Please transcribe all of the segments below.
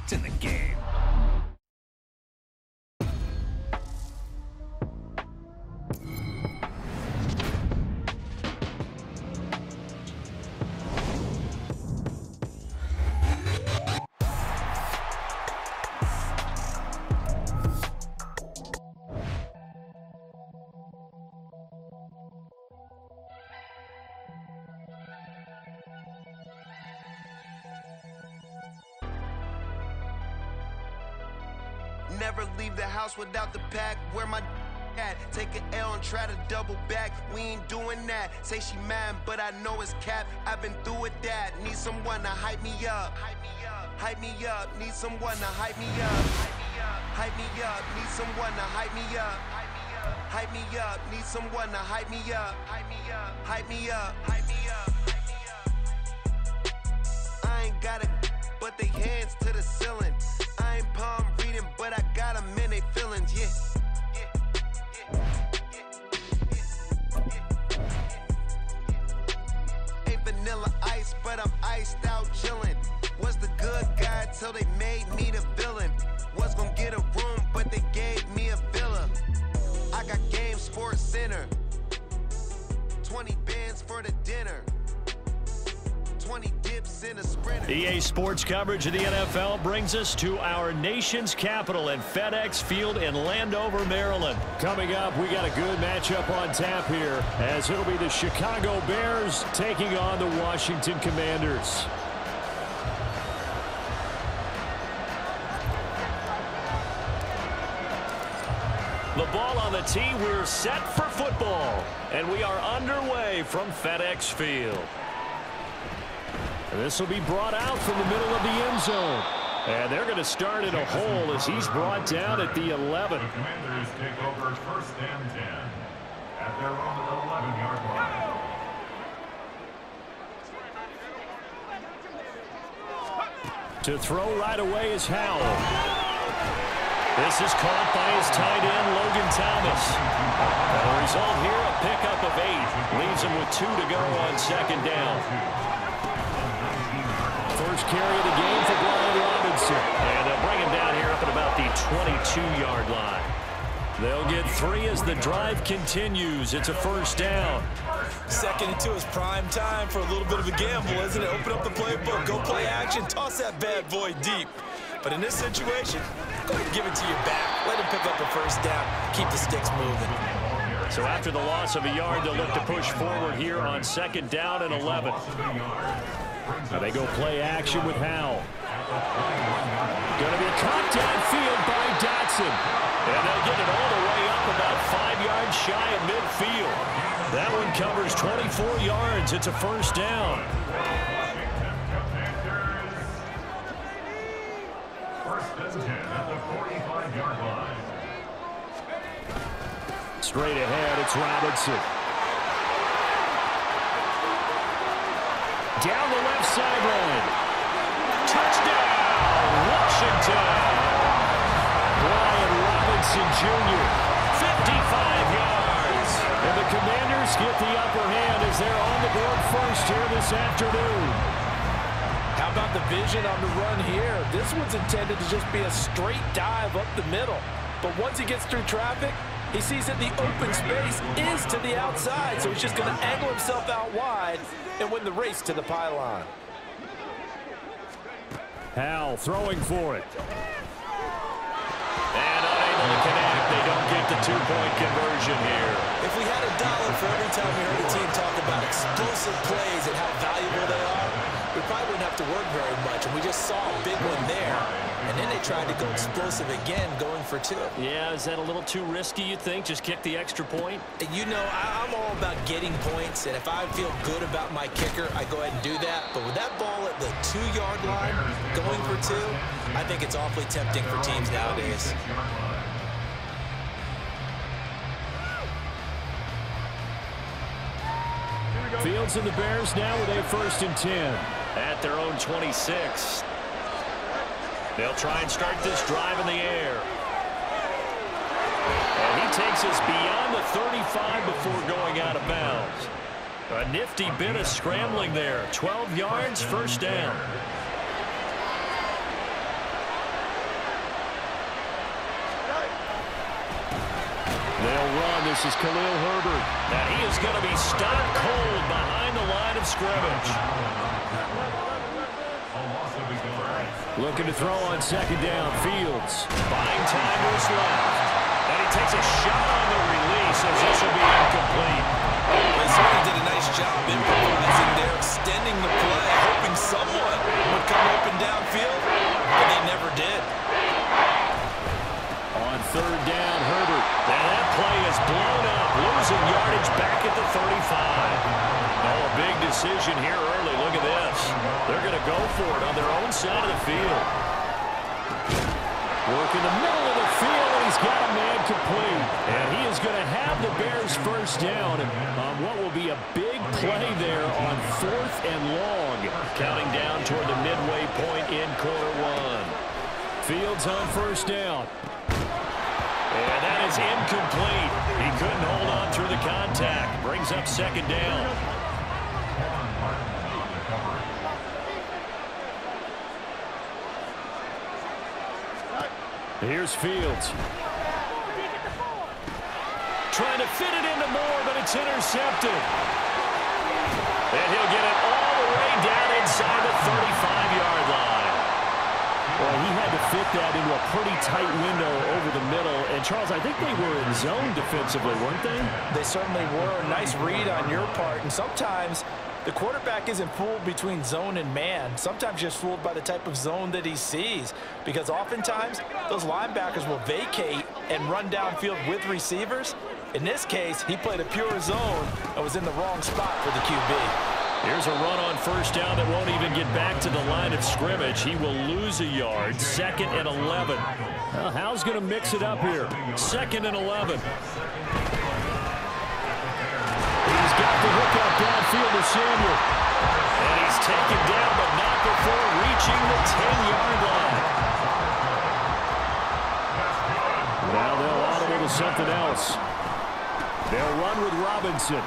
It's in the game. Never leave the house without the pack. Where my at? Take an L and try to double back. We ain't doing that. Say she mad, but I know it's cap. I've been through with that. Need someone to hype me up. Hype me up. Need someone to hype me up. Hype me up. Need someone to hype me up. Hype me up. Need someone to hype me up. Hype me up. Hype me up. Hype me up. I ain't got it, but they hands to the ceiling. I ain't palm reading, but I got them in they feelings, yeah. Ain't vanilla ice, but I'm iced out chillin'. Was the good guy till they made me the villain. Was gonna get a room, but they gave me a villa. I got Game Sports Center. 20 bands for the dinner. 20 dips in a sprinter. EA Sports coverage of the NFL brings us to our nation's capital at FedEx Field in Landover, Maryland. Coming up, we got a good matchup on tap here, as it'll be the Chicago Bears taking on the Washington Commanders. The ball on the tee, we're set for football, and we are underway from FedEx Field. This will be brought out from the middle of the end zone. And they're going to start in a hole as he's brought down at the 11. The Commanders take over 1st and 10 at their own 11-yard line. To throw right away is Howell. This is caught by his tight end, Logan Thomas. The result here, a pickup of 8. Leaves him with 2 to go on 2nd down. First carry of the game for Brian Robinson. And they'll bring him down here up at about the 22-yard line. They'll get 3 as the drive continues. It's a 1st down. 2nd and 2 is prime time for a little bit of a gamble, isn't it? Open up the playbook, go play action, toss that bad boy deep. But in this situation, go ahead and give it to your back. Let him pick up a 1st down. Keep the sticks moving. So after the loss of a yard, they'll look to push forward here on 2nd down and 11. Now they go play action with Howell. Going to be caught downfield by Dotson. And they'll get it all the way up about 5 yards shy of midfield. That one covers 24 yards. It's a 1st down. Straight ahead, it's Robinson. Down the left sideline. Touchdown, Washington. Brian Robinson Jr., 55 yards. And the Commanders get the upper hand as they're on the board first here this afternoon. How about the vision on the run here? This one's intended to just be a straight dive up the middle. But once he gets through traffic, he sees that the open space is to the outside, so he's just going to angle himself out wide and win the race to the pylon. Howell throwing for it. And unable to connect. They don't get the 2-point conversion here. If we had $1 for every time we heard a team talk about explosive plays and how valuable they are, we probably wouldn't have to work very much. And we just saw a big one there. And then they tried to go explosive again, going for 2. Yeah, is that a little too risky, you think? Just kick the extra point? You know, I'm all about getting points, and if I feel good about my kicker, I go ahead and do that. But with that ball at the 2-yard line, going for 2, I think it's awfully tempting for teams nowadays. Fields and the Bears now with a 1st and 10. At their own 26. They'll try and start this drive in the air. And he takes us beyond the 35 before going out of bounds. A nifty bit of scrambling there. 12 yards, 1st down. They'll run. This is Khalil Herbert. And he is going to be stopped cold behind the line of scrimmage. Looking to throw on second down. Fields. Buying time was left. And he takes a shot on the release as this will be incomplete. They certainly did a nice job improvising there, extending the play, hoping someone would come open downfield, but they never did. On third down, Herbert. And that play is blown up, losing yardage back at the 35. Oh, a big decision here early. Look at this. They're going to go for it on their own side of the field. Work in the middle of the field, and he's got a man complete. And he is going to have the Bears first down on what will be a big play there on 4th and long. Counting down toward the midway point in quarter one. Fields on first down. And that is incomplete. He couldn't hold on through the contact. Brings up second down. Here's Fields. Trying to fit it into Moore, but it's intercepted. And he'll get it all the way down inside the 35-yard line. Well, he had to fit that into a pretty tight window over the middle. And, Charles, I think they were in zone defensively, weren't they? They certainly were. Nice read on your part. And sometimes the quarterback isn't fooled between zone and man. Sometimes you're fooled by the type of zone that he sees, because oftentimes those linebackers will vacate and run downfield with receivers. In this case, he played a pure zone and was in the wrong spot for the QB. Here's a run on first down that won't even get back to the line of scrimmage. He will lose a yard. 2nd and 11. Well, How's going to mix it up here? 2nd and 11. He's got the hook up downfield to Samuel. And he's taken down, but not before reaching the 10-yard line. Now they'll audible to something else. They'll run with Robinson.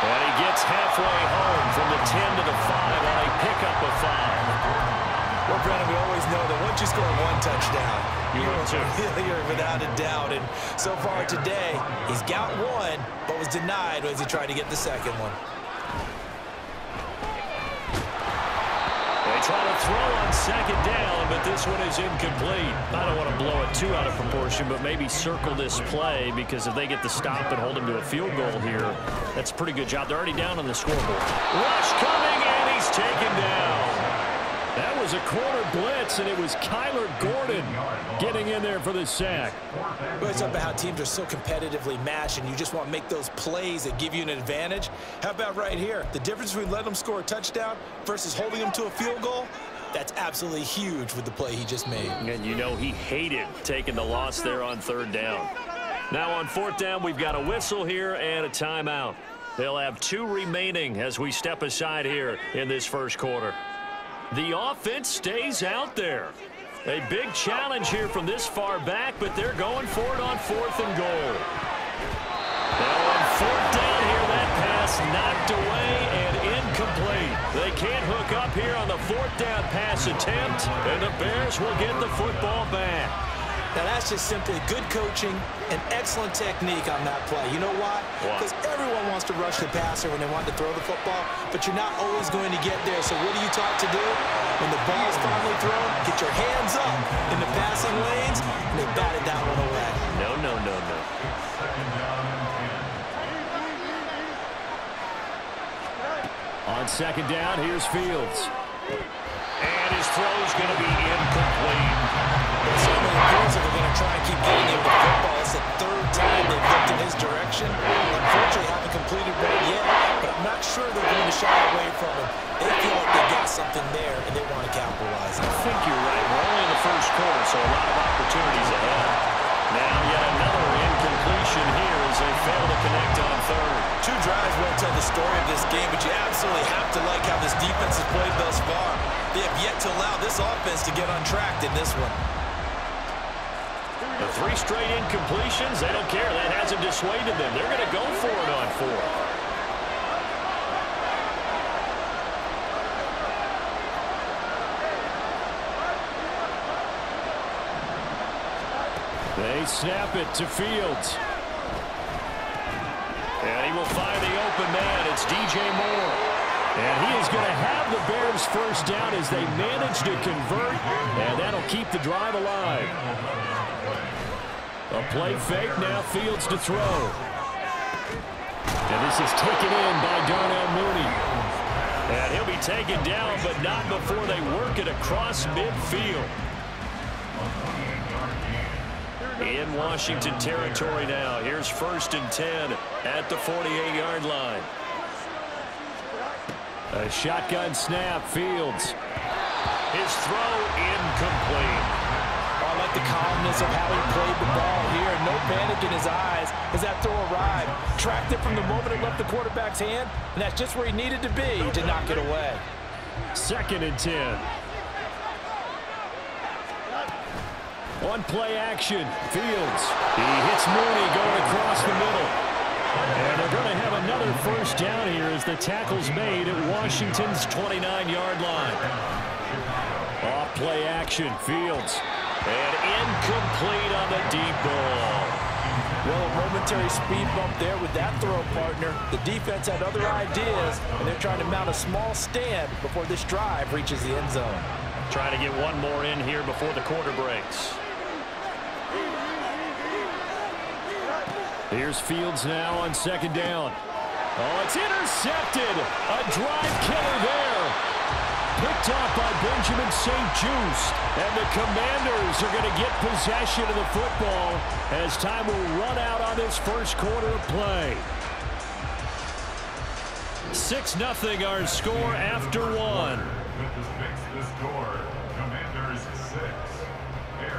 And he gets halfway home from the 10 to the 5 on a pickup of 5. Well, Brennan, we always know that once you score one touchdown, you're without a doubt. And so far today, he's got one, but was denied as he tried to get the second one. They try to throw on second down, but this one is incomplete. I don't want to blow it too out of proportion, but maybe circle this play, because if they get the stop and hold him to a field goal here, that's a pretty good job. They're already down on the scoreboard. Rush coming, and he's taken down. That was a corner blitz, and it was Kyler Gordon getting in there for the sack. Well, it's about how teams are so competitively matched, and you just want to make those plays that give you an advantage. How about right here? The difference between letting them score a touchdown versus holding them to a field goal, that's absolutely huge with the play he just made. And you know he hated taking the loss there on third down. Now on fourth down, we've got a whistle here and a timeout. They'll have 2 remaining as we step aside here in this first quarter. The offense stays out there. A big challenge here from this far back, but they're going for it on 4th and goal. Now on 4th down here, that pass knocked away and incomplete. They can't hook up here on the 4th down pass attempt, and the Bears will get the football back. Now, that's just simply good coaching and excellent technique on that play. You know why? Because everyone wants to rush the passer when they want to throw the football, but you're not always going to get there. So what are you taught to do? When the ball is finally thrown, get your hands up in the passing lanes, and they batted that one away. No, no, no, no. On second down, here's Fields. And his throw is going to be incomplete. It certainly appears that they're going to try and keep getting him the football. It's the 3rd time they've looked in his direction. Unfortunately, haven't completed one yet, but I'm not sure they're going to shy away from him. They feel like they got something there, and they want to capitalize on it. I think you're right. We're only in the first quarter, so a lot of opportunities ahead. Now yet another incompletion here as they fail to connect on 3rd. 2 drives won't tell the story of this game, but you absolutely have to like how this defense has played thus far. They have yet to allow this offense to get untracked in this one. The 3 straight incompletions, they don't care. That hasn't dissuaded them. They're going to go for it on 4th. snap it to Fields. And he will find the open man. It's DJ Moore. And he is going to have the Bears first down as they manage to convert. And that'll keep the drive alive. A play fake, now Fields to throw. And this is taken in by Darnell Mooney. And he'll be taken down, but not before they work it across midfield. In Washington territory now. Here's 1st and 10 at the 48-yard line. A shotgun snap, Fields. His throw incomplete. I like the calmness of how he played the ball here. No panic in his eyes as that throw arrived. Tracked it from the moment it left the quarterback's hand, and that's just where he needed to be to knock it away. 2nd and 10. On play action, Fields. He hits Mooney going across the middle. And they're going to have another first down here as the tackle's made at Washington's 29-yard line. Off play action, Fields. And incomplete on the deep ball. Well, a momentary speed bump there with that throw, partner. The defense had other ideas, and they're trying to mount a small stand before this drive reaches the end zone. Trying to get one more in here before the quarter breaks. Here's Fields now on 2nd down. Oh, it's intercepted. A drive killer there. Picked off by Benjamin St-Juste. And the Commanders are going to get possession of the football as time will run out on this first quarter of play. 6-0 our score after one.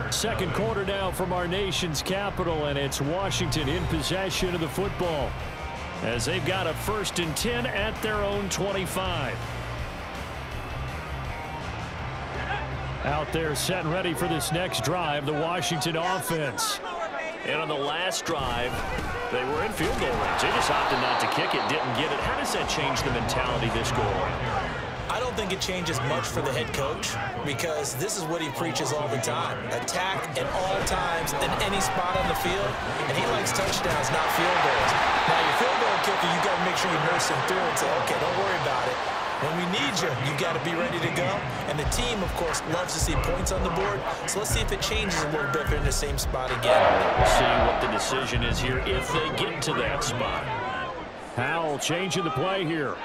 Second quarter now from our nation's capital, and it's Washington in possession of the football as they've got a 1st and 10 at their own 25. Out there set and ready for this next drive, the Washington offense. And on the last drive, they were in field goal range. They just opted not to kick it, didn't get it. How does that change the mentality this goal line? I don't think it changes much for the head coach because this is what he preaches all the time. Attack at all times in any spot on the field, and he likes touchdowns, not field goals. Now, your field goal kicker, you got to make sure you nurse him through and say, okay, don't worry about it. When we need you, you got to be ready to go. And the team, of course, loves to see points on the board. So let's see if it changes a little bit if they're in the same spot again. We'll see what the decision is here if they get to that spot. Howell changing the play here.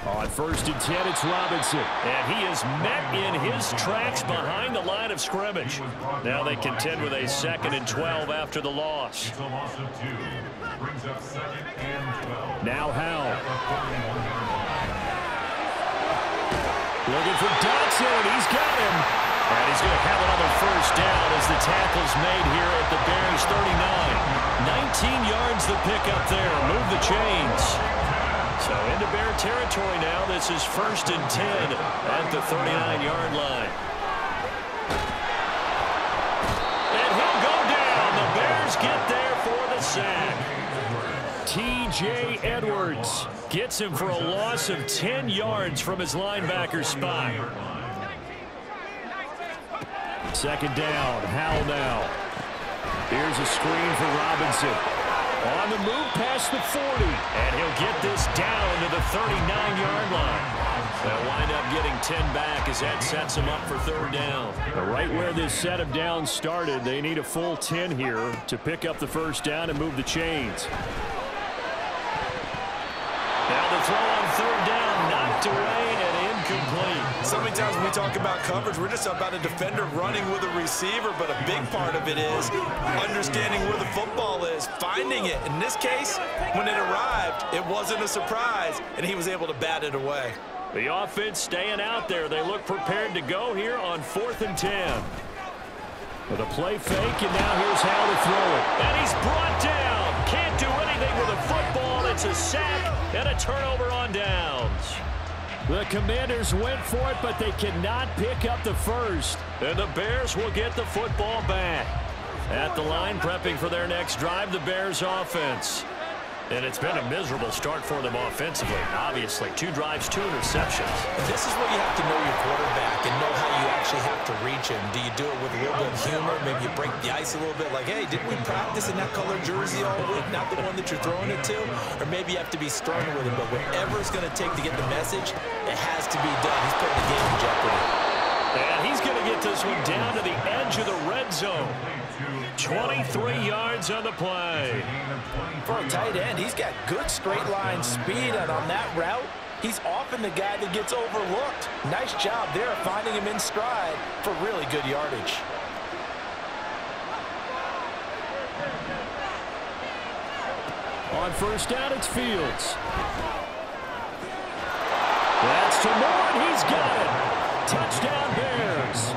On 1st and 10, it's Robinson. And he is met in his tracks behind the line of scrimmage. Now they contend with a 2nd and 12 after the loss. It's a loss of 2. Brings up 2nd and 12. Now Howell. Looking for Dodson. He's got him. And he's going to have another first down as the tackle's made here at the Bears 39. 19 yards the pick up there. Move the chains. So into Bear territory now. This is 1st and 10 at the 39-yard line. And he'll go down. The Bears get there for the sack. T.J. Edwards gets him for a loss of 10 yards from his linebacker spot. 2nd down. Howell now. Here's a screen for Robinson. On the move past the 40. And he'll get this down to the 39-yard line. They'll wind up getting 10 back as that sets them up for 3rd down. Right where this set of downs started, they need a full 10 here to pick up the first down and move the chains. Now the throw on 3rd down, knocked away and incomplete. So many times when we talk about coverage, we're just about a defender running with a receiver, but a big part of it is understanding where the football is, finding it. In this case, when it arrived, it wasn't a surprise, and he was able to bat it away. The offense staying out there. They look prepared to go here on 4th and 10. With a play fake, and now here's how to throw it. And he's brought down. Can't do anything with a football. It's a sack and a turnover on downs. The Commanders went for it, but they cannot pick up the first. And the Bears will get the football back. At the line, prepping for their next drive, the Bears offense. And it's been a miserable start for them offensively. Obviously, 2 drives, 2 interceptions. This is where you have to know your quarterback and know how you actually have to reach him. Do you do it with a little bit of humor? Maybe you break the ice a little bit like, hey, didn't we practice in that colored jersey all week, not the one that you're throwing it to? Or maybe you have to be stern with him. But whatever it's going to take to get the message, it has to be done. He's putting the game in jeopardy. And he's going to get this one down to the edge of the red zone. 23 yards on the play. For a tight end, he's got good straight line speed, and on that route, he's often the guy that gets overlooked. Nice job there finding him in stride for really good yardage. On first down, it's Fields. That's to Moore, and he's got it. Touchdown, Bears.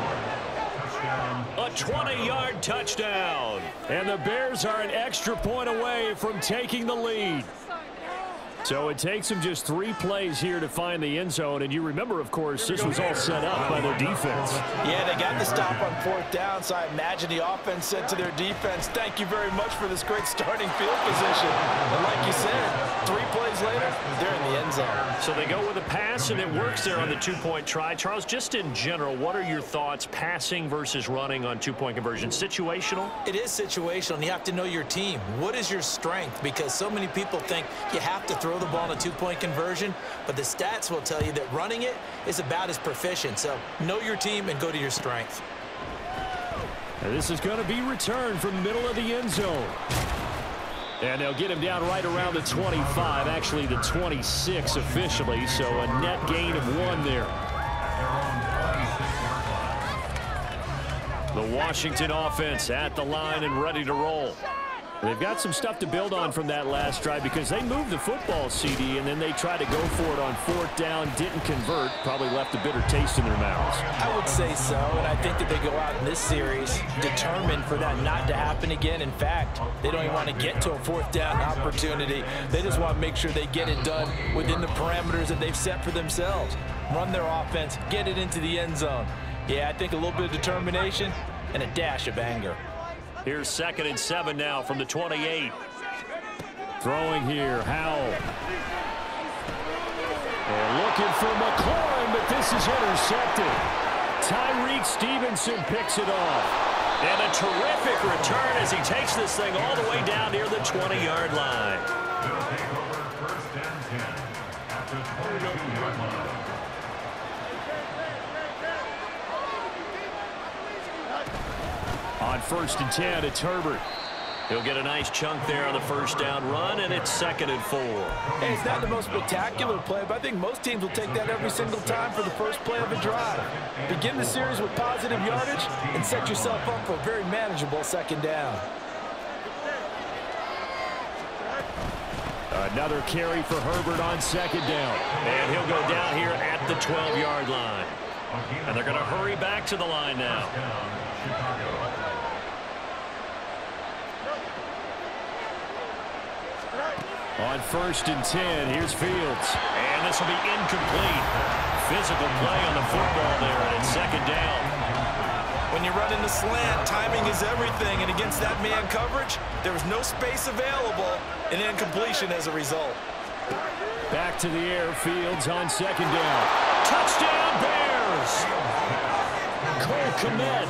A 20-yard touchdown. And the Bears are an extra point away from taking the lead. So it takes them just 3 plays here to find the end zone. And you remember, of course, this was all set up by their defense. Yeah, they got the stop on 4th down, so I imagine the offense said to their defense, thank you very much for this great starting field position. And like you said, 3 plays later, they're in the end zone. So they go with a pass, and it works there on the 2-point try. Charles, just in general, what are your thoughts passing versus running on 2-point conversion? Situational? It is situational, and you have to know your team. What is your strength? Because so many people think you have to throw the ball in a 2-point conversion, but the stats will tell you that running it is about as proficient. So know your team and go to your strength. And this is going to be returned from the middle of the end zone. And they'll get him down right around the 25, actually the 26 officially, so a net gain of 1 there. The Washington offense at the line and ready to roll. They've got some stuff to build on from that last drive because they moved the football, CD, and then they tried to go for it on 4th down, didn't convert, probably left a bitter taste in their mouths. I would say so, and I think that they go out in this series determined for that not to happen again. In fact, they don't even want to get to a 4th down opportunity. They just want to make sure they get it done within the parameters that they've set for themselves. Run their offense, get it into the end zone. Yeah, I think a little bit of determination and a dash of anger. Here's 2nd and 7 now from the 28. Throwing here, Howell. And looking for McLaurin, but this is intercepted. Tyreek Stevenson picks it off. And a terrific return as he takes this thing all the way down near the 20-yard line. They'll take over 1st and 10 at the 22-yard line. On 1st and 10, it's Herbert. He'll get a nice chunk there on the 1st down run, and it's 2nd and 4. Hey, it's not the most spectacular play, but I think most teams will take that every single time for the first play of a drive. Begin the series with positive yardage and set yourself up for a very manageable 2nd down. Another carry for Herbert on 2nd down. And he'll go down here at the 12-yard line. And they're going to hurry back to the line now. On 1st and 10, here's Fields. And this will be incomplete. Physical play on the football there, and it's 2nd down. When you run in the slant, timing is everything, and against that man coverage, there was no space available, and incompletion as a result. Back to the air, Fields on 2nd down. Touchdown, Bears! Cole Kmet,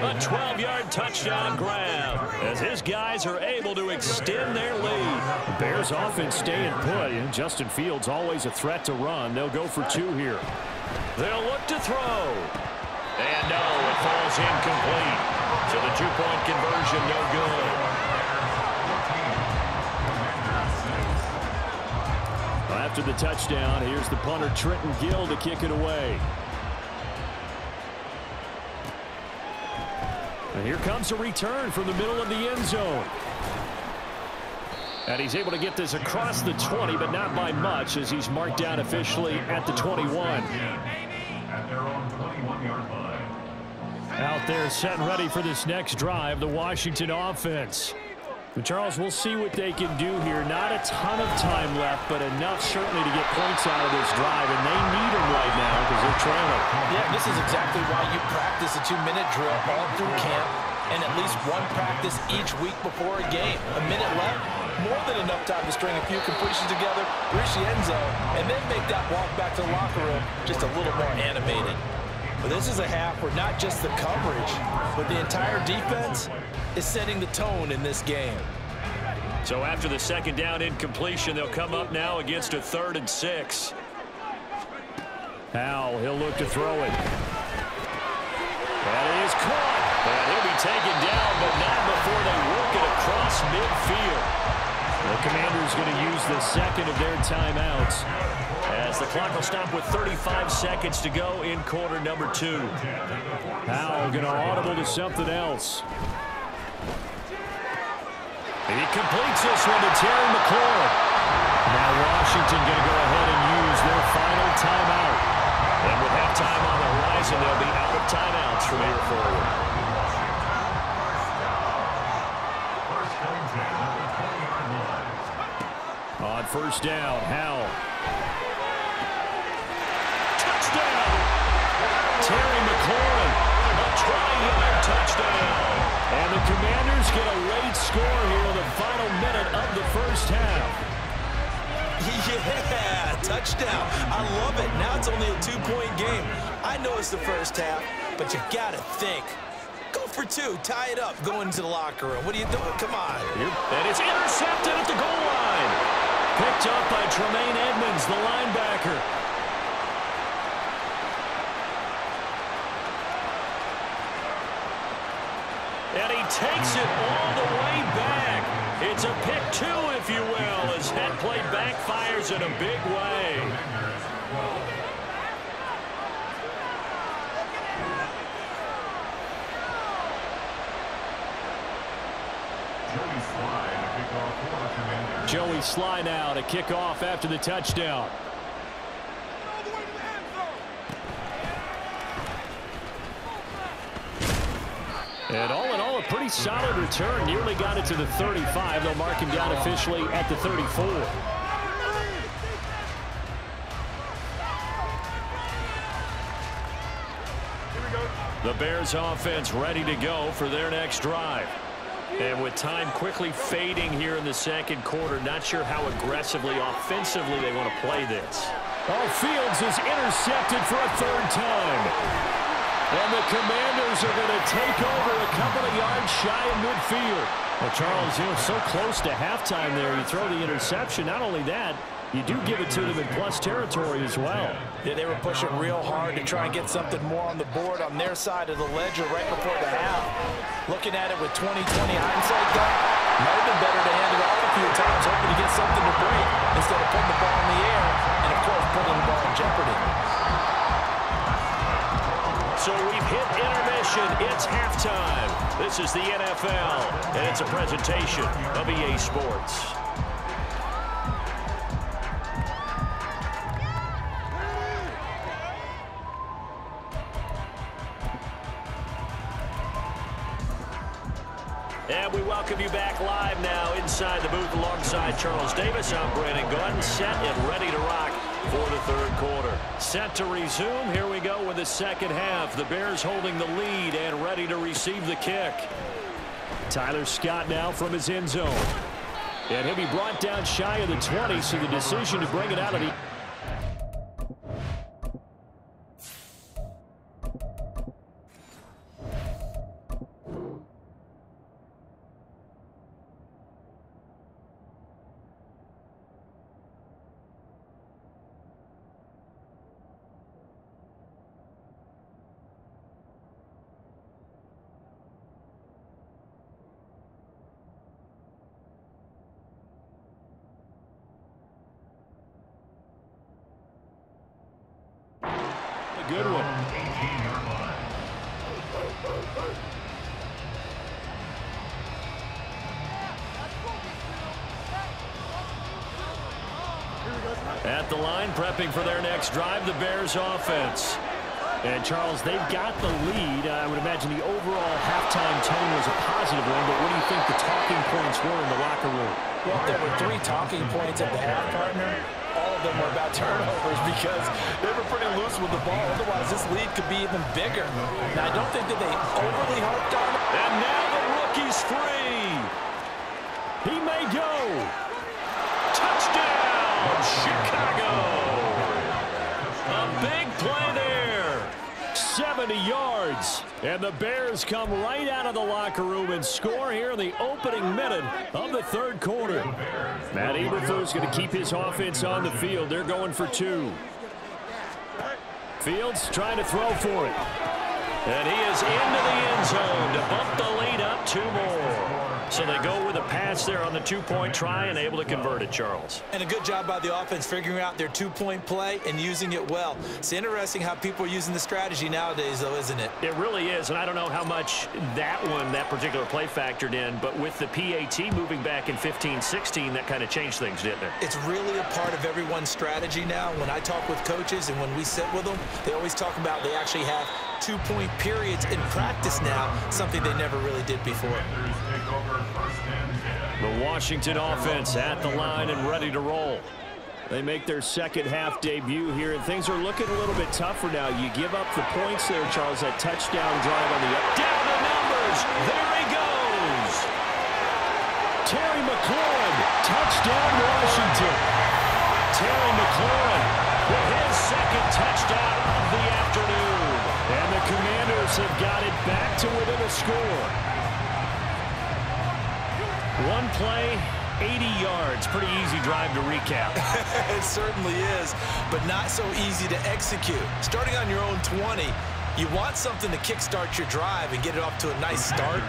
a 12-yard touchdown grab as his guys are able to extend their lead. Bears offense staying put, and Justin Fields always a threat to run. They'll go for 2 here. They'll look to throw. And no, it falls incomplete. So the 2-point conversion no good. After the touchdown, here's the punter Trenton Gill to kick it away. And here comes a return from the middle of the end zone. And he's able to get this across the 20, but not by much, as he's marked down officially at the 21. At their own 21-yard line. Out there set and ready for this next drive, the Washington offense. And Charles, we'll see what they can do here. Not a ton of time left, but enough certainly to get points out of this drive, and they need them right now because they're trailing. Yeah, this is exactly why you practice a 2-minute drill all through camp and at least one practice each week before a game. A minute left, more than enough time to string a few completions together, reach the end zone, and then make that walk back to the locker room just a little more animated. But this is a half where not just the coverage, but the entire defense is setting the tone in this game. So after the second down incompletion, they'll come up now against a 3rd and 6. Howell, he'll look to throw it. That is caught. And he'll be taken down, but not before they work it across midfield. The Commanders going to use the second of their timeouts as the clock will stop with 35 seconds to go in quarter number 2. Howell going to audible to something else. And he completes this one to Terry McLaurin. Now Washington going to go ahead and use their final timeout. And with halftime on the horizon, they'll be out of timeouts from here forward. On first down, Howell. Touchdown! Terry McLaurin, a 20-yard touchdown. And the Commanders get a late score here in the final minute of the first half. Yeah, touchdown. I love it. Now it's only a 2-point game. I know it's the first half, but you got to think. Go for 2. Tie it up. Go into the locker room. What are you doing? Come on. And it's intercepted at the goal line. Picked up by Tremaine Edmonds, the linebacker. And he takes it all the way back. It's a pick 2, if you will, as head play backfires in a big way. Joey Sly now to kick off after the touchdown. And all in all, a pretty solid return. Nearly got it to the 35. They'll mark him down officially at the 34. The Bears offense ready to go for their next drive. And with time quickly fading here in the second quarter, not sure how aggressively, offensively they want to play this. Oh, Fields is intercepted for a 3rd time. And the Commanders are going to take over a couple of yards shy of midfield. Well, Charles, so close to halftime there. You throw the interception. Not only that, you do give it to them in plus territory as well. Yeah, they were pushing real hard to try and get something more on the board on their side of the ledger right before the half. Looking at it with 20/20 hindsight, might have been better to hand it off a few times, hoping to get something to break instead of putting the ball in the air and, of course, putting the ball in jeopardy. So we've hit intermission. It's halftime. This is the NFL, and it's a presentation of EA Sports. And we welcome you back live now inside the booth alongside Charles Davis. I'm Brandon Gordon, set and ready to rock for the 3rd quarter. Set to resume. Here we go with the second half. The Bears holding the lead and ready to receive the kick. Tyler Scott now from his end zone. And he'll be brought down shy of the 20, so the decision to bring it out of the... Good one. At the line, prepping for their next drive, the Bears offense. And, Charles, they've got the lead. I would imagine the overall halftime tone was a positive one, but what do you think the talking points were in the locker room? Well, there were 3 talking points at the half, partner. All of them were about turnovers because they were pretty loose with the ball. Otherwise, this lead could be even bigger. Now, I don't think that they overly harped on it. And now the rookie's free. He may go. Touchdown, Chicago. A big play there. 70 yards. And the Bears come right out of the locker room and score here in the opening minute of the third quarter. Matt Eberflus going to keep his offense on the field. They're going for 2. Fields trying to throw for it. And he is into the end zone to bump the lead up 2 more. So they go with a pass there on the 2-point try and able to convert it, Charles. And a good job by the offense figuring out their 2-point play and using it well. It's interesting how people are using the strategy nowadays, though, isn't it? It really is, and I don't know how much that particular play factored in, but with the PAT moving back in 15-16, that kind of changed things, didn't it? It's really a part of everyone's strategy now. When I talk with coaches and when we sit with them, they always talk about they actually have 2-point periods in practice now, something they never really did before. The Washington offense at the line and ready to roll. They make their second half debut here, and things are looking a little bit tougher now. You give up the points there, Charles, that touchdown drive on the up. Down the numbers. There he goes. Terry McLaurin, touchdown Washington. Terry McLaurin with his second touchdown of the afternoon. And the Commanders have got it back to within a score. One play, 80 yards. Pretty easy drive to recap. It certainly is, but not so easy to execute. Starting on your own 20, you want something to kickstart your drive and get it off to a nice start.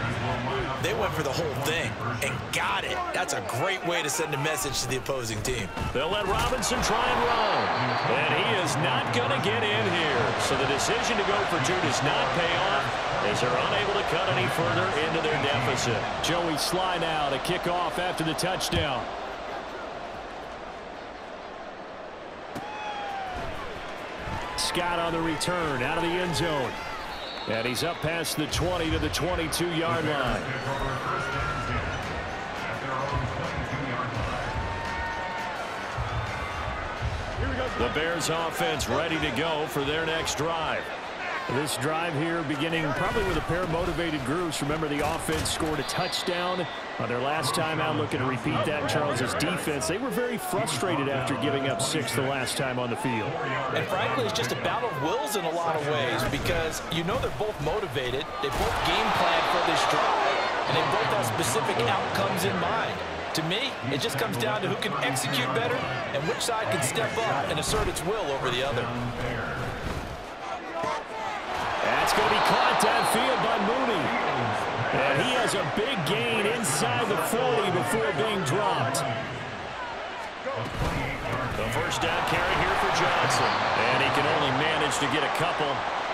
They went for the whole thing and got it. That's a great way to send a message to the opposing team. They'll let Robinson try and run. And he is not going to get in here. So the decision to go for 2 does not pay off as they're unable to cut any further into their deficit. Joey Sly now to kick off after the touchdown. Scott on the return out of the end zone. And he's up past the 20 to the 22-yard line. The Bears offense ready to go for their next drive. This drive here beginning probably with a pair of motivated groups. Remember, the offense scored a touchdown on their last time out. Looking to repeat that in Charles's defense. They were very frustrated after giving up 6 the last time on the field. And frankly, it's just a battle of wills in a lot of ways because you know they're both motivated. They both game plan for this drive, and they both have specific outcomes in mind. To me, it just comes down to who can execute better and which side can step up and assert its will over the other. That's going to be caught downfield by Mooney. And he has a big gain inside the 40 before being dropped. The first down carry here for Johnson. And he can only manage to get a couple.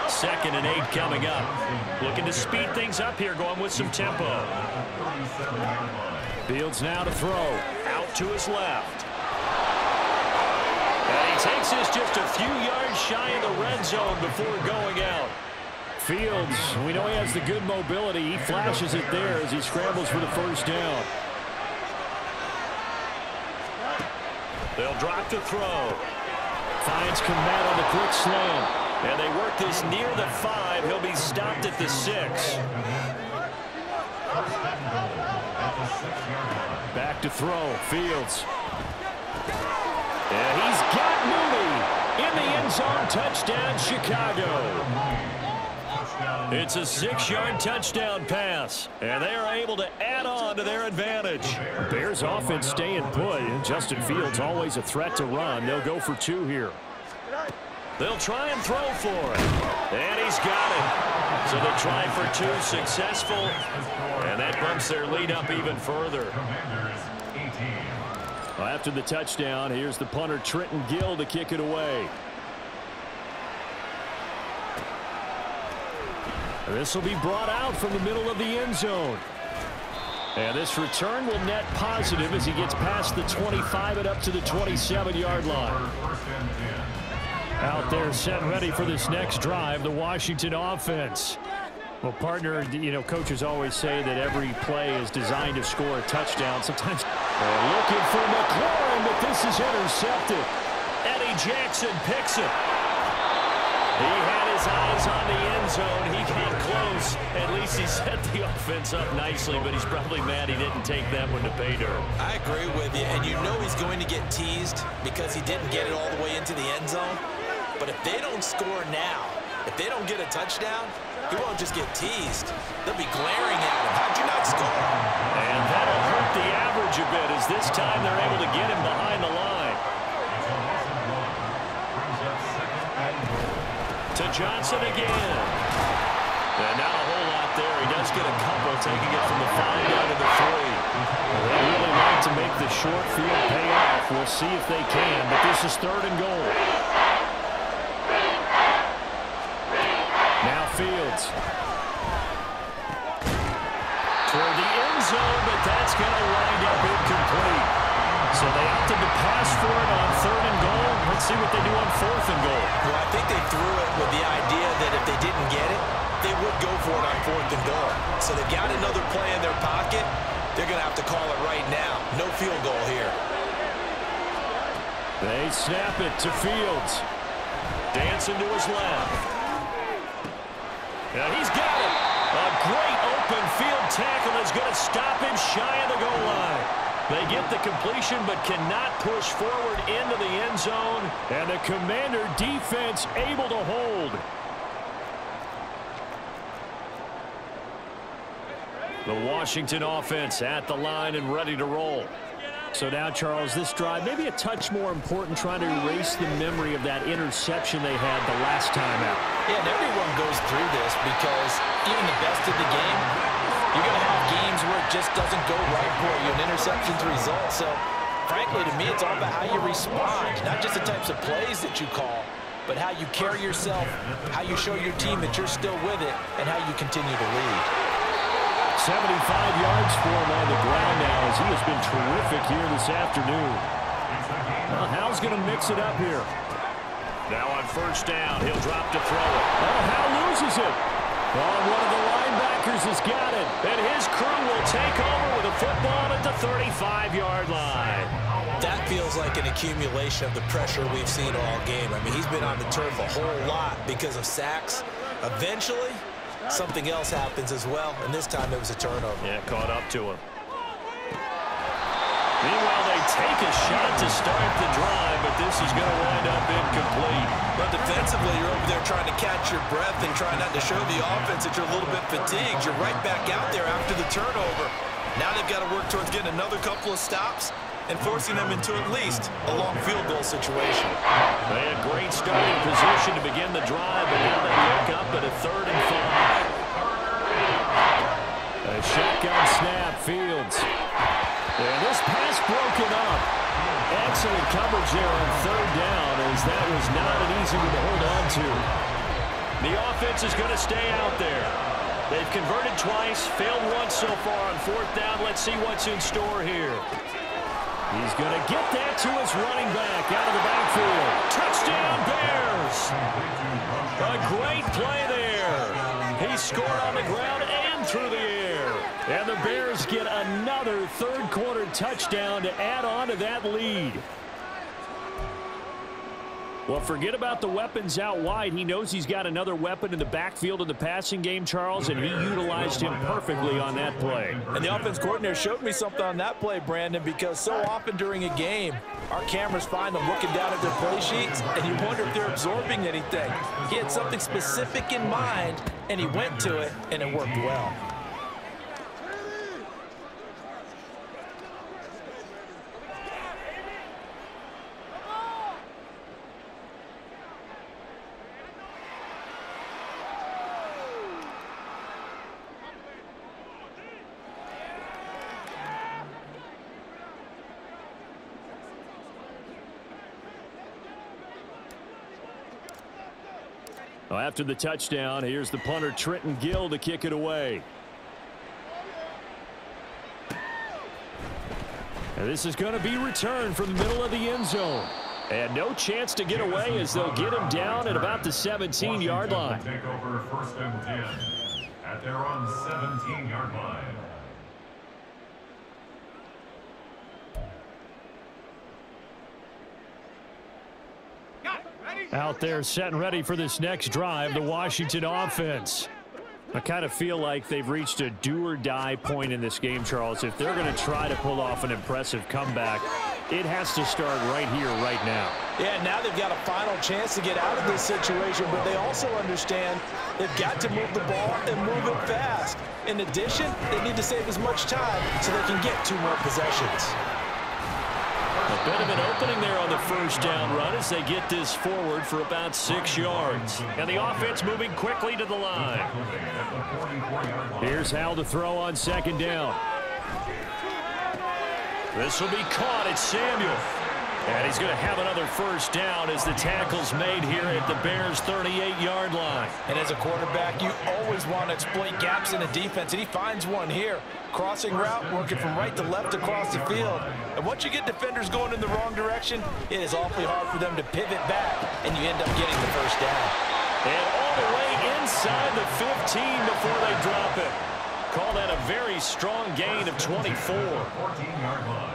2nd and 8 coming up. Looking to speed things up here, going with some tempo. Fields now to throw. Out to his left. And he takes this just a few yards shy of the red zone before going out. Fields, we know he has the good mobility. He flashes it there as he scrambles for the first down. They'll drop to throw. Finds Komet on the quick slant. And they work this near the 5. He'll be stopped at the 6. Back to throw. Fields. And he's got Mooney in the end zone. Touchdown, Chicago. It's a 6-yard touchdown pass, and they are able to add on to their advantage. Bears offense staying put. Justin Fields always a threat to run. They'll go for 2 here. They'll try and throw for it, and he's got it. So they try for 2, successful, and that bumps their lead up even further. Well, after the touchdown, here's the punter Trenton Gill to kick it away. This will be brought out from the middle of the end zone. And this return will net positive as he gets past the 25 and up to the 27-yard line. Out there set ready for this next drive, the Washington offense. Well, partner, you know, coaches always say that every play is designed to score a touchdown. Sometimes they're looking for McLaurin, but this is intercepted. Eddie Jackson picks it. He had his eyes Fields on the end zone. He came close. At least he set the offense up nicely, but he's probably mad he didn't take that one to pay dirt. I agree with you, and you know he's going to get teased because he didn't get it all the way into the end zone. But if they don't score now, if they don't get a touchdown, he won't just get teased. They'll be glaring at him. How'd you not score? And that'll hurt the average a bit as this time they're able to get him behind the line. To Johnson again. And not a whole lot there. He does get a couple, taking it from the 5 down to the 3. They really like to make the short field pay off. We'll see if they can, but this is 3rd and goal. Now Fields. Toward the end zone, but that's going to wind up incomplete. So they opted to pass for it on 3rd and goal. Let's see what they do on 4th and goal. Well, I think they threw it with the idea that if they didn't get it, they would go for it on 4th and goal. So they've got another play in their pocket. They're going to have to call it right now. No field goal here. They snap it to Fields. Dancing to his left. And he's got it. A great open field tackle is going to stop him shy of the goal line. They get the completion but cannot push forward into the end zone. And the Commander defense able to hold. The Washington offense at the line and ready to roll. So now, Charles, this drive maybe a touch more important, trying to erase the memory of that interception they had the last time out. Yeah, and everyone goes through this because even the best of the game, you're going to have games where it just doesn't go right for you, an interception's the result. So, frankly, to me, it's all about how you respond, not just the types of plays that you call, but how you carry yourself, how you show your team that you're still with it, and how you continue to lead. 75 yards for him on the ground now as he has been terrific here this afternoon. Well, Hal's going to mix it up here. Now on 1st down, he'll drop to throw it. Oh, Hal loses it. Oh, one of the linebackers has got it. And his crew will take over with a football at the 35-yard line. That feels like an accumulation of the pressure we've seen all game. I mean, he's been on the turf a whole lot because of sacks. Eventually, something else happens as well, and this time it was a turnover. Yeah, caught up to him. Meanwhile, they take a shot to start the drive, but this is going to wind up incomplete. But defensively, you're over there trying to catch your breath and trying not to show the offense that you're a little bit fatigued. You're right back out there after the turnover. Now they've got to work towards getting another couple of stops and forcing them into at least a long field goal situation. They had great starting position to begin the drive, but now they look up at a 3rd and 5. A shotgun snap, Fields. And this pass broken up. Excellent coverage there on 3rd down, as that was not an easy one to hold on to. The offense is going to stay out there. They've converted twice, failed once so far on 4th down. Let's see what's in store here. He's going to get that to his running back out of the backfield. Touchdown, Bears! A great play there. He scored on the ground and through the air. And the Bears get another 3rd quarter touchdown to add on to that lead. Well, forget about the weapons out wide. He knows he's got another weapon in the backfield in the passing game, Charles, and he utilized him perfectly on that play. And the offense coordinator showed me something on that play, Brandon, because so often during a game, our cameras find them looking down at their play sheets, and you wonder if they're absorbing anything. He had something specific in mind, and he went to it, and it worked well. Well, after the touchdown, here's the punter, Trenton Gill, to kick it away. And this is going to be returned from the middle of the end zone. And no chance to get away as they'll get him down at about the 17-yard line. Take over 1st and 10 at their own 17-yard line. Out there setting ready for this next drive, the Washington offense. I kind of feel like they've reached a do-or-die point in this game, Charles. If they're going to try to pull off an impressive comeback, it has to start right here, right now. Yeah, now they've got a final chance to get out of this situation, but they also understand they've got to move the ball and move it fast. In addition, they need to save as much time so they can get 2 more possessions. A bit of an opening there on the first down run as they get this forward for about 6 yards. And the offense moving quickly to the line. Here's Hal to throw on second down. This will be caught. It's Samuel. And he's going to have another first down as the tackle's made here at the Bears' 38-yard line. And as a quarterback, you always want to exploit gaps in the defense, and he finds one here. Crossing route, working from right to left across the field. And once you get defenders going in the wrong direction, it is awfully hard for them to pivot back, and you end up getting the first down. And all the way inside the 15 before they drop it. Call that a very strong gain of 24. 14-yard line.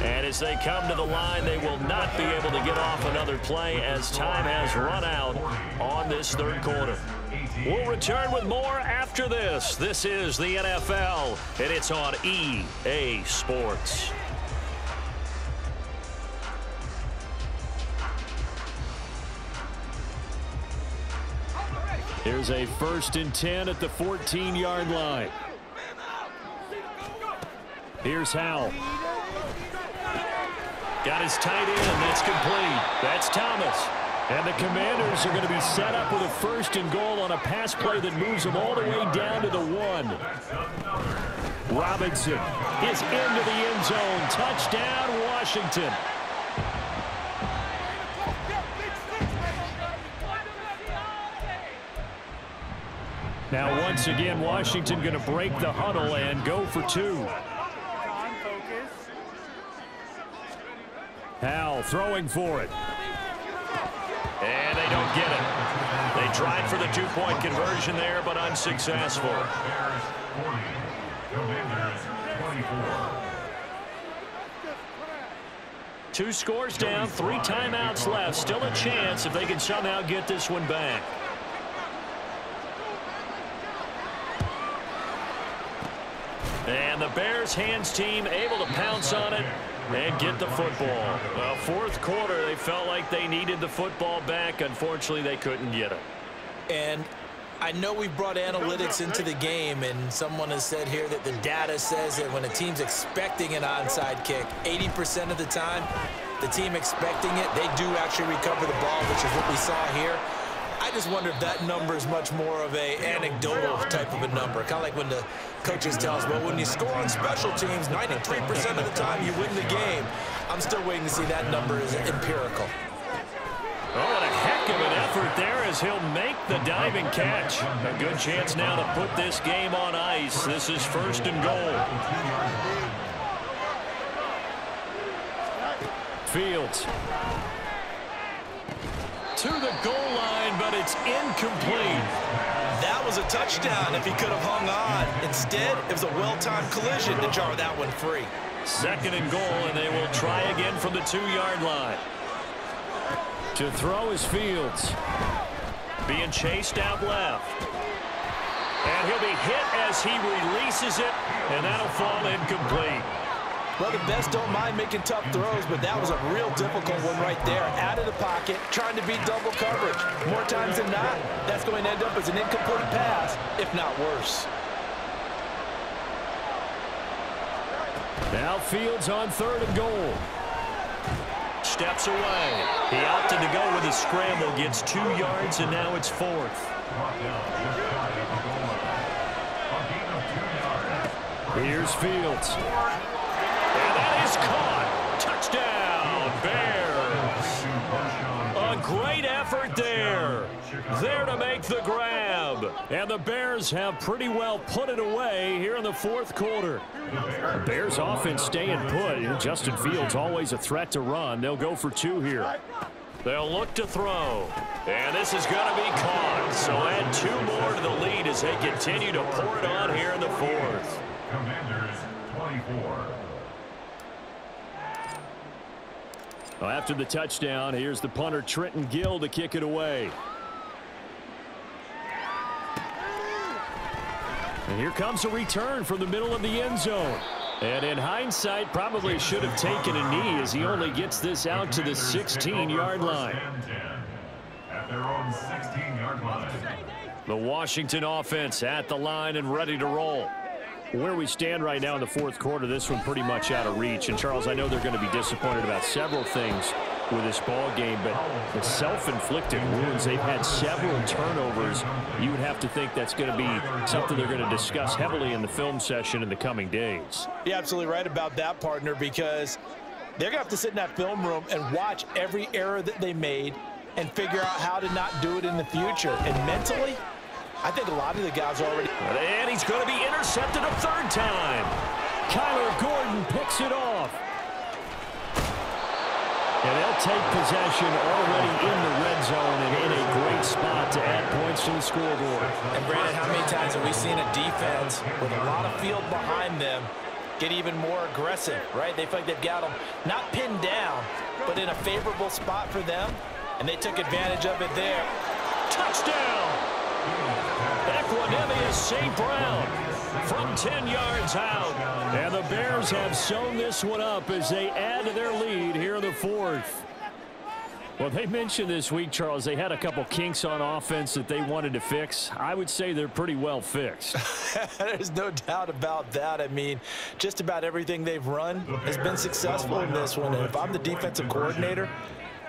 And as they come to the line, they will not be able to get off another play as time has run out on this third quarter. We'll return with more after this. This is the NFL, and it's on EA Sports. Here's a 1st and 10 at the 14-yard line. Here's Howell. Got his tight end, and that's complete. That's Thomas. And the Commanders are going to be set up with a 1st and goal on a pass play that moves them all the way down to the 1. Robinson is into the end zone. Touchdown, Washington. Now, once again, Washington going to break the huddle and go for 2. Hal throwing for it. And they don't get it. They tried for the 2-point conversion there, but unsuccessful. Bears 40, Commanders 24. 2 scores down, 3 timeouts left. Still a chance if they can somehow get this one back. And the Bears hands team able to pounce on it and get the football. Well, 4th quarter, they felt like they needed the football back. Unfortunately, they couldn't get it. And I know we brought analytics into the game, and someone has said here that the data says that when a team's expecting an onside kick, 80% of the time, the team expecting it, they do actually recover the ball, which is what we saw here. I just wonder if that number is much more of a anecdotal type of a number. Kind of like when the coaches tell us, well, when you score on special teams, 93% of the time you win the game. I'm still waiting to see that number is empirical. Oh, what a heck of an effort there as he'll make the diving catch. A good chance now to put this game on ice. This is 1st and goal. Fields. To the goal line, but it's incomplete. That was a touchdown if he could have hung on. Instead, it was a well-timed collision to jar that one free. 2nd and goal, and they will try again from the 2-yard line. To throw is Fields. Being chased out left. And he'll be hit as he releases it, and that'll fall incomplete. Well, the best don't mind making tough throws, but that was a real difficult one right there. Out of the pocket, trying to beat double coverage. More times than not, that's going to end up as an incomplete pass, if not worse. Now Fields on 3rd and goal. Steps away. He opted to go with a scramble, gets 2 yards, and now it's 4th. Here's Fields. And that is caught. Touchdown, Bears. A great effort there. There to make the grab. And the Bears have pretty well put it away here in the 4th quarter. The Bears offense staying put. Justin Fields always a threat to run. They'll go for 2 here. They'll look to throw. And this is going to be caught. So add 2 more to the lead as they continue to pour it on here in the 4th. Commanders 24. Well, after the touchdown, here's the punter, Daryyyllllllll, to kick it away. And here comes a return from the middle of the end zone. And in hindsight, probably should have taken a knee as he only gets this out to the 16-yard line. At their own 16-yard line. The Washington offense at the line and ready to roll. Where we stand right now in the fourth quarter, this one pretty much out of reach. And, Charles, I know they're going to be disappointed about several things with this ball game, but the self-inflicted wounds, they've had several turnovers. You would have to think that's going to be something they're going to discuss heavily in the film session in the coming days. You're absolutely right about that, partner, because they're going to have to sit in that film room and watch every error that they made and figure out how to not do it in the future. And mentally, I think a lot of the guys are already. And he's going to be intercepted a third time. Kyler Gordon picks it off. And they'll take possession already in the red zone and in a great spot to add points to the scoreboard. And, Brandon, how many times have we seen a defense with a lot of field behind them get even more aggressive, right? They feel like they've got them not pinned down, but in a favorable spot for them, and they took advantage of it there. Touchdown! Equanimeous St. Brown from 10 yards out. And the Bears have sewn this one up as they add to their lead here in the fourth. Well, they mentioned this week, Charles, they had a couple kinks on offense that they wanted to fix. I would say they're pretty well fixed. There's no doubt about that. I mean, just about everything they've run has been successful in this one. And if I'm the defensive coordinator,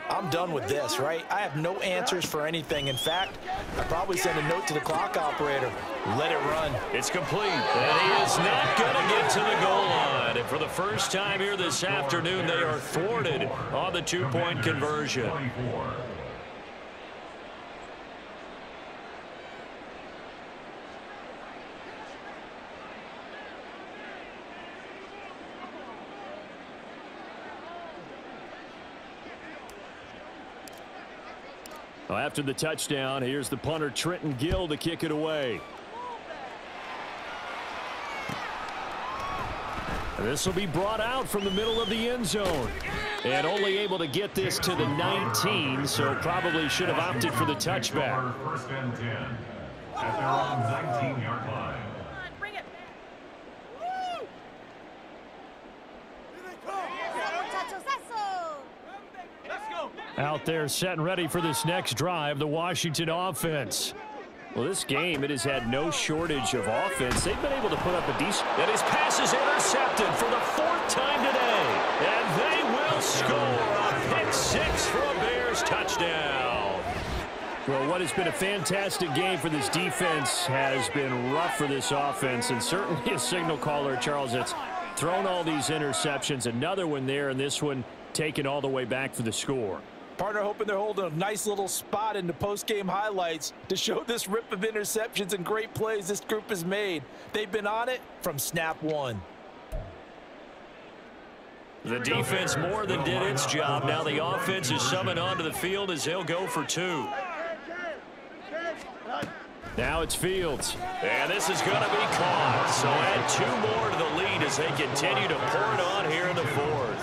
I'm done with this, right? I have no answers for anything. In fact, I probably send a note to the clock operator. Let it run. It's complete. And he is not going to get to the goal line. And for the first time here this afternoon, they are thwarted on the two-point conversion. Well, after the touchdown, here's the punter, Daryyyllllllll, to kick it away. And this will be brought out from the middle of the end zone. And only able to get this to the 19, so probably should have opted for the touchback. First and 10 at their own 19-yard line. Out there set and ready for this next drive, the Washington offense. Well, this game, it has had no shortage of offense. They've been able to put up a decent. And his pass is intercepted for the fourth time today. And they will score a pick six for a Bears touchdown. Well, what has been a fantastic game for this defense has been rough for this offense. And certainly a signal caller, Charles, that's thrown all these interceptions. Another one there, and this one taken all the way back for the score. Partner hoping they're holding a nice little spot in the post-game highlights to show this rip of interceptions and great plays this group has made. They've been on it from snap one. The defense more than did its job. Now the offense is summoned onto the field as they'll go for two. Now it's Fields. And this is going to be caught. So add two more to the lead as they continue to pour it on here in the fourth.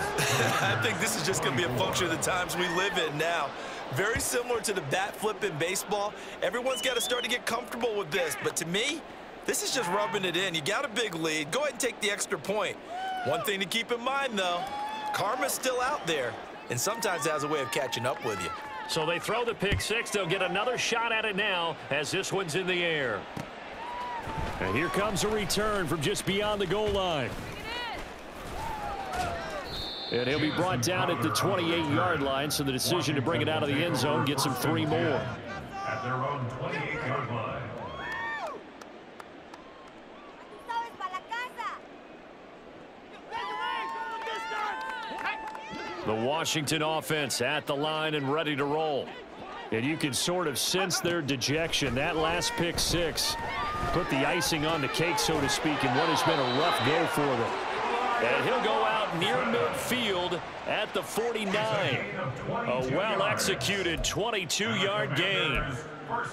I think this is just going to be a function of the times we live in now. Very similar to the bat flip in baseball. Everyone's got to start to get comfortable with this. But to me, this is just rubbing it in. You got a big lead. Go ahead and take the extra point. One thing to keep in mind, though, karma's still out there. And sometimes it has a way of catching up with you. So they throw the pick six. They'll get another shot at it now as this one's in the air. And here comes a return from just beyond the goal line. And he'll be brought down at the 28-yard line, so the decision to bring it out of the end zone gets him three more. At their own 28-yard line. The Washington offense at the line and ready to roll. And you can sort of sense their dejection. That last pick six put the icing on the cake, so to speak, in what has been a rough go for them. And he'll go out near midfield at the 49. A well-executed 22-yard gain.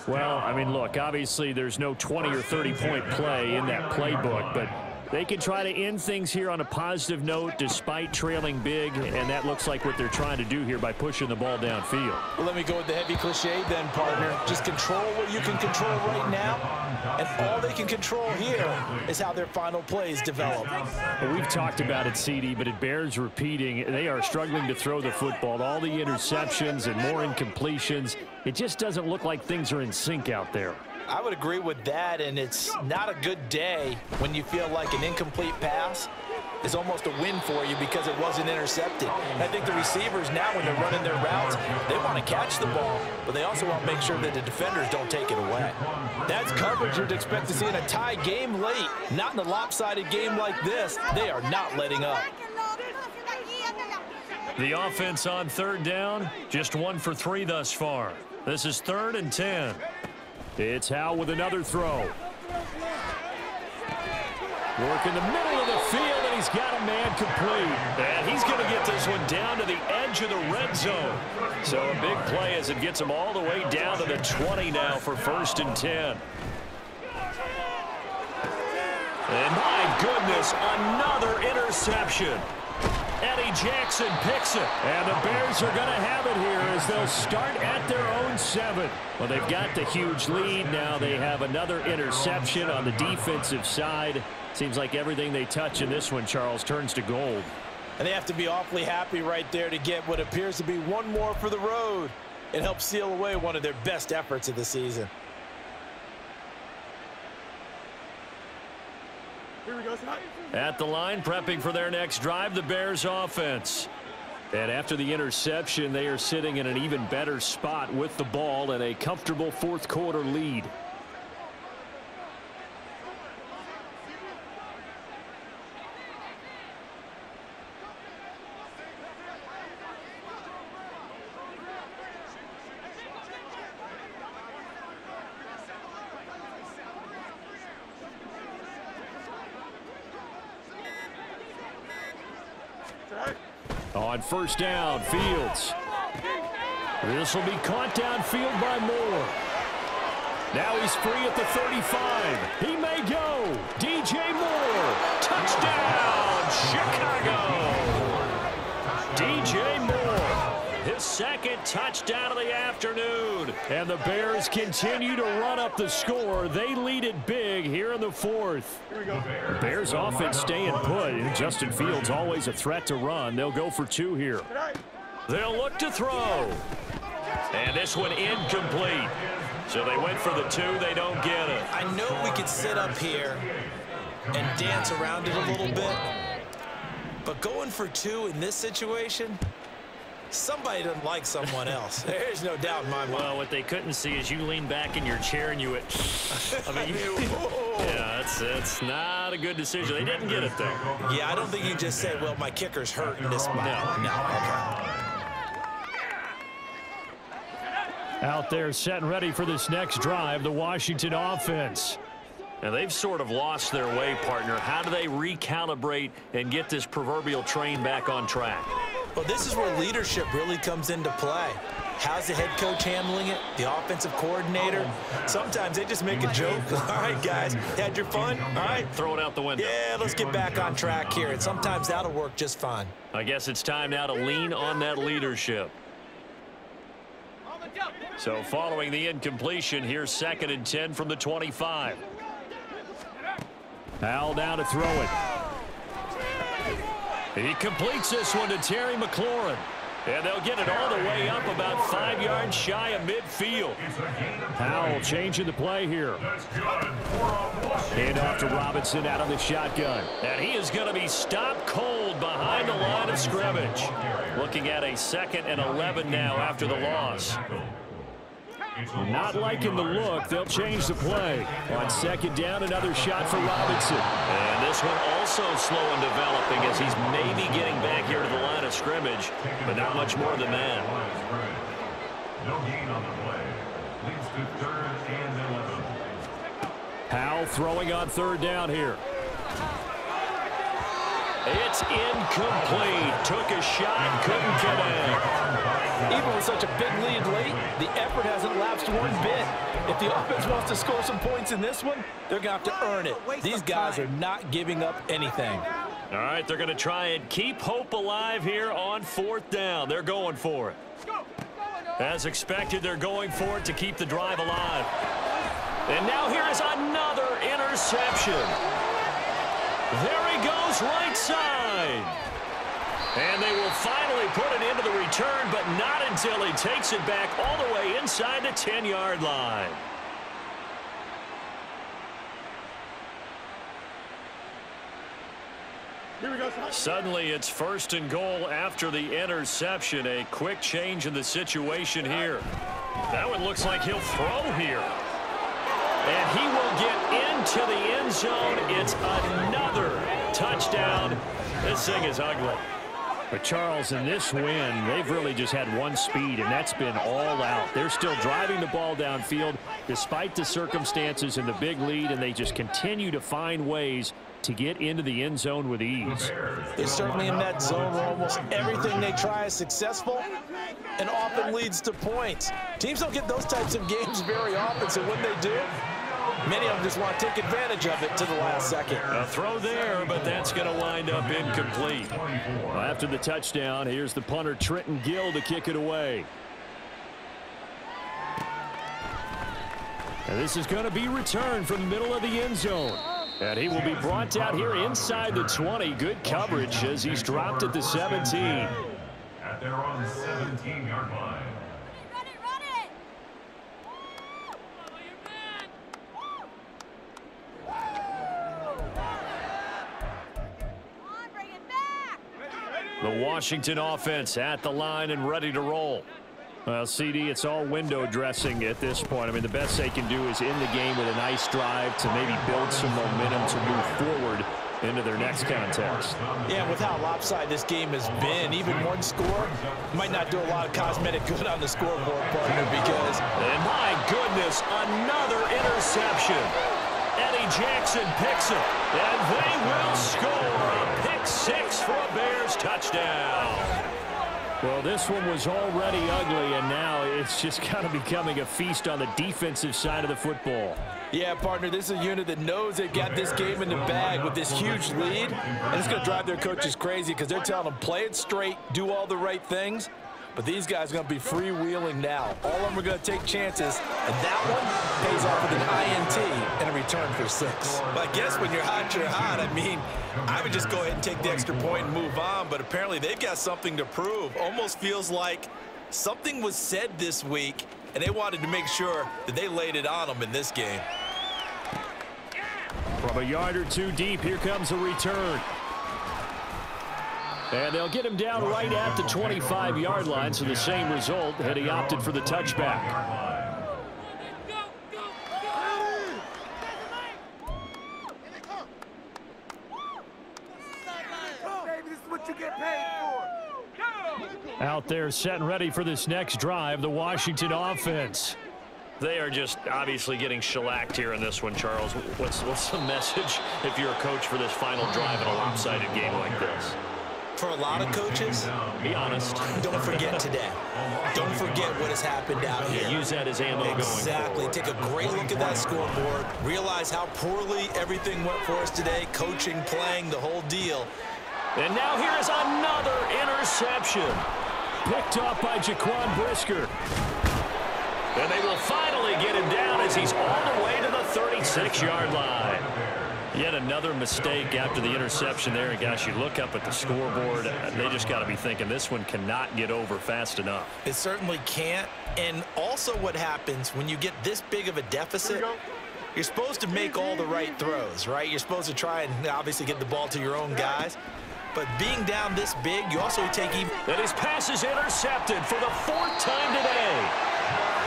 Well, I mean, look, obviously there's no 20 or 30-point play in that playbook, but they can try to end things here on a positive note despite trailing big, and that looks like what they're trying to do here by pushing the ball downfield. Well, let me go with the heavy cliche then, partner. Just control what you can control right now, and all they can control here is how their final plays develop. Well, we've talked about it, CD, but it bears repeating. They are struggling to throw the football. All the interceptions and more incompletions. It just doesn't look like things are in sync out there. I would agree with that, and it's not a good day when you feel like an incomplete pass is almost a win for you because it wasn't intercepted. And I think the receivers now, when they're running their routes, they want to catch the ball, but they also want to make sure that the defenders don't take it away. That's coverage you'd expect to see in a tie game late. Not in a lopsided game like this. They are not letting up. The offense on third down, just 1 for 3 thus far. This is 3rd and 10. It's Howell with another throw. Work in the middle of the field, and he's got a man complete. And he's going to get this one down to the edge of the red zone. So a big play as it gets him all the way down to the 20 now for 1st and 10. And my goodness, another interception. Eddie Jackson picks it, and the Bears are going to have it here as they'll start at their own 7. Well, they've got the huge lead. Now they have another interception on the defensive side. Seems like everything they touch in this one, Charles, turns to gold. And they have to be awfully happy right there to get what appears to be one more for the road. It helps seal away one of their best efforts of the season. At the line, prepping for their next drive, the Bears offense. And after the interception, they are sitting in an even better spot with the ball and a comfortable 4th quarter lead. On 1st down, Fields. This will be caught downfield by Moore. Now he's free at the 35. He may go. DJ Moore. Touchdown, Chicago. DJ Moore. His 2nd touchdown of the afternoon. And the Bears continue to run up the score. They lead it big here in the 4th. Bears offense staying put. Justin Fields always a threat to run. They'll go for 2 here. They'll look to throw. And this one incomplete. So they went for the 2. They don't get it. I know we could sit up here and dance around it a little bit, but going for 2 in this situation, somebody doesn't like someone else. There's no doubt in my mind. Well, what they couldn't see is you lean back in your chair and you went, yeah, it's not a good decision. They didn't get it, though. Yeah, I don't think you just say, well, my kicker's hurt in this spot. No. Okay. Out there set and ready for this next drive, the Washington offense. And they've sort of lost their way, partner. How do they recalibrate and get this proverbial train back on track? Well, this is where leadership really comes into play. How's the head coach handling it? The offensive coordinator? Sometimes they just make a joke. All right, guys, had your fun? All right. Throw it out the window. Yeah, let's get back on track here. And sometimes that'll work just fine. I guess it's time now to lean on that leadership. So following the incompletion, here's 2nd and 10 from the 25. Howell down to throw it. He completes this one to Terry McLaurin. And they'll get it all the way up about 5 yards shy of midfield. Howell changing the play here. Hand off to Robinson out of the shotgun. And he is going to be stopped cold behind the line of scrimmage. Looking at a 2nd and 11 now after the loss. Not liking the look. They'll change the play. On 2nd down, another shot for Robinson. And this one also slow in developing as he's maybe getting back here to the line of scrimmage, but not much more than that. No gain on the play. Leads to 3rd and 11. Howell throwing on 3rd down here. It's incomplete. Took a shot, couldn't connect. Even with such a big lead late, the effort hasn't lapsed one bit. If the offense wants to score some points in this one, they're going to have to earn it. These guys are not giving up anything. All right, they're going to try and keep hope alive here on 4th down. They're going for it. As expected, they're going for it to keep the drive alive. And now here is another interception. There he goes, right side. And they will finally put it into the return, but not until he takes it back all the way inside the 10-yard line. Suddenly, it's 1st and goal after the interception. A quick change in the situation here. That one looks like he'll throw here. And he will get into the end zone. It's another touchdown. This thing is ugly. But, Charles, in this win, they've really just had one speed, and that's been all out. They're still driving the ball downfield despite the circumstances and the big lead, and they just continue to find ways to get into the end zone with ease. They're certainly in that zone where almost everything they try is successful and often leads to points. Teams don't get those types of games very often, so when they do, many of them just want to take advantage of it to the last second. A throw there, but that's going to wind up incomplete. Well, after the touchdown, here's the punter, Trenton Gill, to kick it away. And this is going to be returned from the middle of the end zone. And he will be brought down here inside the 20. Good coverage as he's dropped at the 17. At their own 17-yard line. The Washington offense at the line and ready to roll. Well, CD, it's all window dressing at this point. I mean, the best they can do is end the game with a nice drive to maybe build some momentum to move forward into their next contest. Yeah, with how lopsided this game has been, even one score might not do a lot of cosmetic good on the scoreboard, partner, because... And my goodness, another interception. Eddie Jackson picks it, and they will score a pick six for a Bears touchdown. Well, this one was already ugly, and now it's just kind of becoming a feast on the defensive side of the football. Yeah, partner, this is a unit that knows they've got this game in the bag with this huge lead, and it's going to drive their coaches crazy because they're telling them play it straight, do all the right things. But these guys are going to be freewheeling now. All of them are going to take chances, and that one pays off with an INT and a return for 6. Well, I guess when you're hot, you're hot. I mean, I would just go ahead and take the extra point and move on, but apparently they've got something to prove. Almost feels like something was said this week, and they wanted to make sure that they laid it on them in this game. From a yard or two deep, here comes a return. And they'll get him down right at the 25-yard line, so the same result had he opted for the touchback. Out there set and ready for this next drive, the Washington offense. They are just obviously getting shellacked here in this one, Charles. What's the message if you're a coach for this final drive in a lopsided game like this? For a lot of coaches, be honest. Don't forget today. Don't forget what has happened out here. Use that as ammo going forward. Exactly. Take a great look at that scoreboard. Realize how poorly everything went for us today. Coaching, playing, the whole deal. And now here is another interception. Picked up by Jaquan Brisker. And they will finally get him down as he's all the way to the 36-yard line. Yet another mistake after the interception there. And gosh, you look up at the scoreboard, they just got to be thinking this one cannot get over fast enough. It certainly can't. And also what happens when you get this big of a deficit, you're supposed to make all the right throws, right? You're supposed to try and obviously get the ball to your own guys. But being down this big, you also take even... And his pass is intercepted for the 4th time today.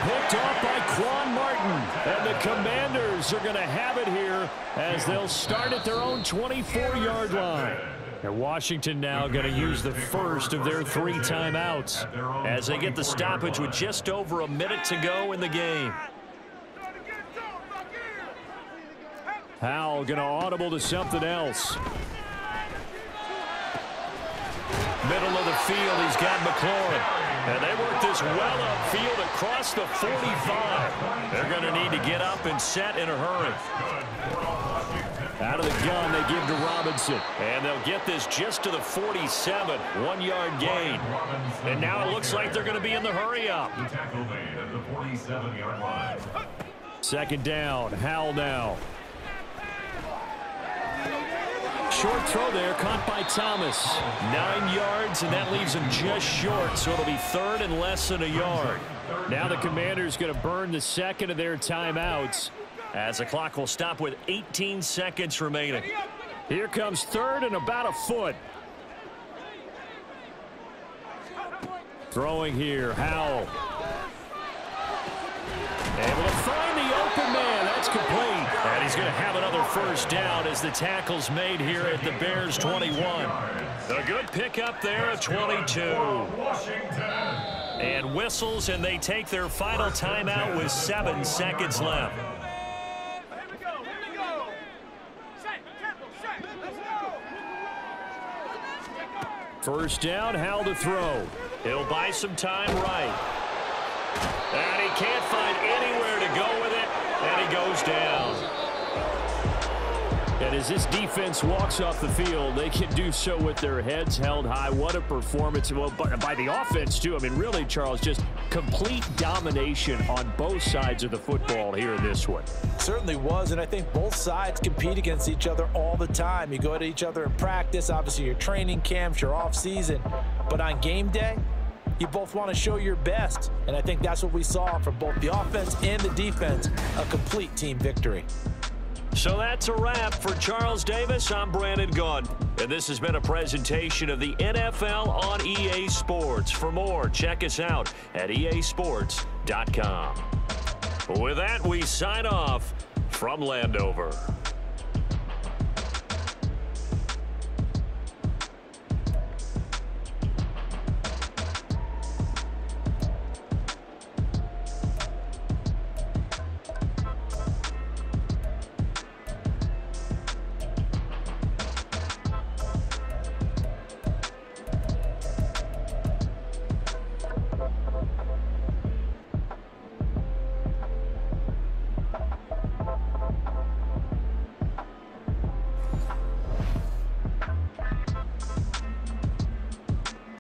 Picked off by Quan Martin. And the Commanders are going to have it here as they'll start at their own 24-yard line. And Washington now going to use the first of their 3 timeouts as they get the stoppage with just over a minute to go in the game. Howell going to audible to something else. Middle of the field, he's got McLaurin. And they work this well upfield across the 45. They're going to need to get up and set in a hurry. Out of the gun, they give to Robinson. And they'll get this just to the 47. 1-yard gain. And now it looks like they're going to be in the hurry-up. Second down, Howell now. Short throw there, caught by Thomas. 9 yards, and that leaves him just short, so it'll be third and less than a yard. Now the Commanders going to burn the second of their timeouts, as the clock will stop with 18 seconds remaining. Here comes third and about a foot. Throwing here, Howell. Able to find the open man. That's complete. And he's going to have another first down as the tackle's made here at the Bears 21. A good pickup there at 22. And whistles, and they take their final timeout with 7 seconds left. First down, Howell to throw. He'll buy some time right. And he can't find anywhere to go with it, and he goes down. And as this defense walks off the field, they can do so with their heads held high. What a performance. Well, by the offense, too. I mean, really, Charles, just complete domination on both sides of the football here in this one. Certainly was, and I think both sides compete against each other all the time. You go to each other in practice, obviously your training camps, your off-season. But on game day, you both want to show your best, and I think that's what we saw from both the offense and the defense, a complete team victory. So that's a wrap for Charles Davis. I'm Brandon Gunn, and this has been a presentation of the NFL on EA Sports. For more, check us out at easports.com. With that, we sign off from Landover.